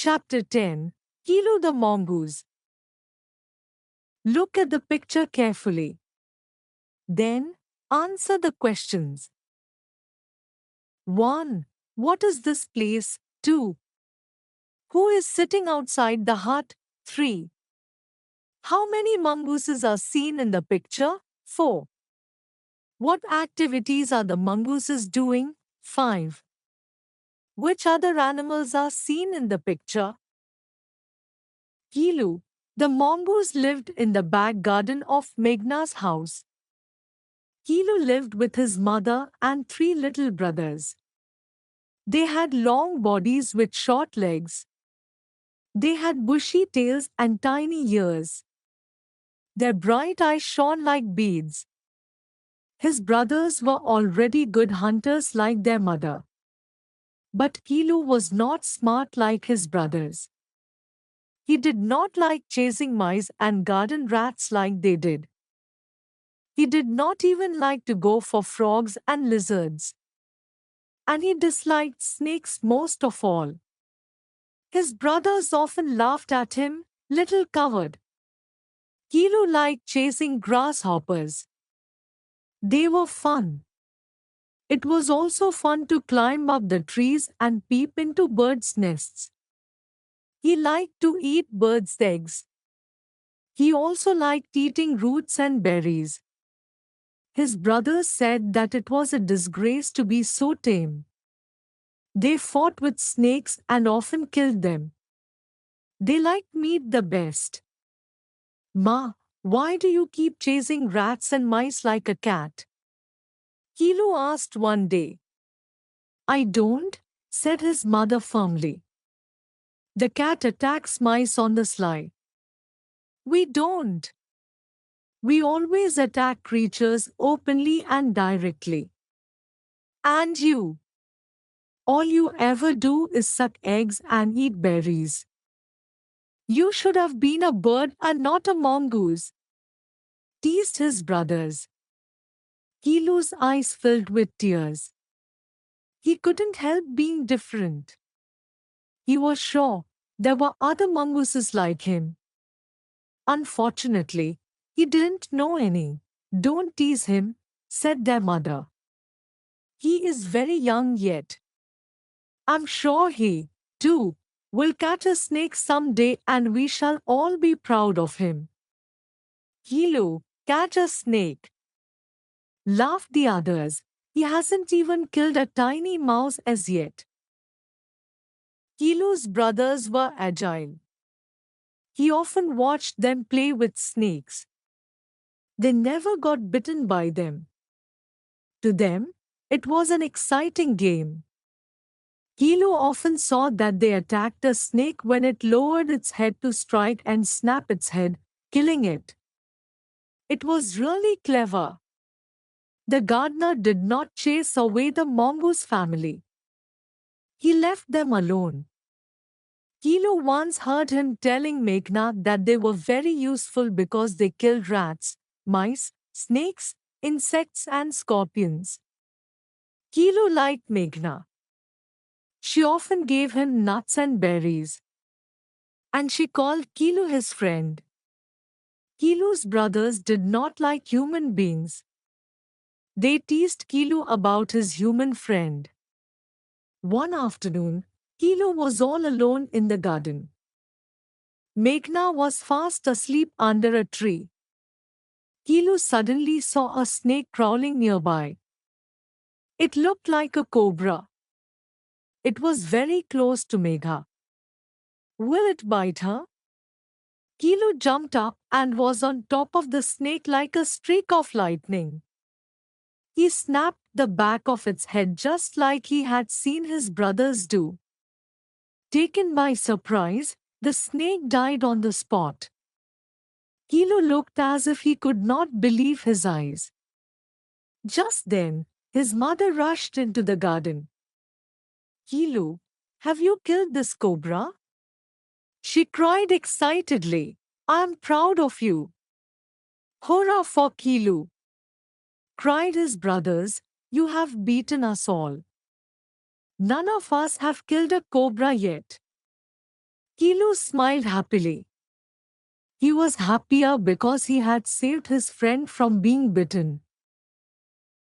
Chapter 10. Kilo the Mongoose. Look at the picture carefully. Then, answer the questions. 1. What is this place? 2. Who is sitting outside the hut? 3. How many mongooses are seen in the picture? 4. What activities are the mongooses doing? 5. Which other animals are seen in the picture? Kilu. The mongoose lived in the back garden of Meghna's house. Kilu lived with his mother and 3 little brothers. They had long bodies with short legs. They had bushy tails and tiny ears. Their bright eyes shone like beads. His brothers were already good hunters like their mother. But Kilu was not smart like his brothers. He did not like chasing mice and garden rats like they did. He did not even like to go for frogs and lizards. And he disliked snakes most of all. His brothers often laughed at him, little coward. Kilu liked chasing grasshoppers. They were fun. It was also fun to climb up the trees and peep into birds' nests. He liked to eat birds' eggs. He also liked eating roots and berries. His brothers said that it was a disgrace to be so tame. They fought with snakes and often killed them. They liked meat the best. Ma, why do you keep chasing rats and mice like a cat? Kilu asked one day. I don't, said his mother firmly. The cat attacks mice on the sly. We don't. We always attack creatures openly and directly. And you? All you ever do is suck eggs and eat berries. You should have been a bird and not a mongoose, teased his brothers. Kilu's eyes filled with tears. He couldn't help being different. He was sure there were other mongooses like him. Unfortunately, he didn't know any. Don't tease him, said their mother. He is very young yet. I'm sure he, too, will catch a snake someday and we shall all be proud of him. Kilu, catch a snake, laughed the others. He hasn't even killed a tiny mouse as yet. Kilu's brothers were agile. He often watched them play with snakes. They never got bitten by them. To them, it was an exciting game. Kilu often saw that they attacked a snake when it lowered its head to strike and snap its head, killing it. It was really clever. The gardener did not chase away the mongoose family. He left them alone. Kilu once heard him telling Meghna that they were very useful because they killed rats, mice, snakes, insects and scorpions. Kilu liked Meghna. She often gave him nuts and berries. And she called Kilu his friend. Kilu's brothers did not like human beings. They teased Kilu about his human friend. One afternoon, Kilu was all alone in the garden. Meghna was fast asleep under a tree. Kilu suddenly saw a snake crawling nearby. It looked like a cobra. It was very close to Megha. Will it bite her? Kilu jumped up and was on top of the snake like a streak of lightning. He snapped the back of its head just like he had seen his brothers do. Taken by surprise, the snake died on the spot. Kilu looked as if he could not believe his eyes. Just then, his mother rushed into the garden. Kilu, have you killed this cobra? She cried excitedly. I am proud of you. Hurrah for Kilu! Cried his brothers, you have beaten us all. None of us have killed a cobra yet. Kilo smiled happily. He was happier because he had saved his friend from being bitten.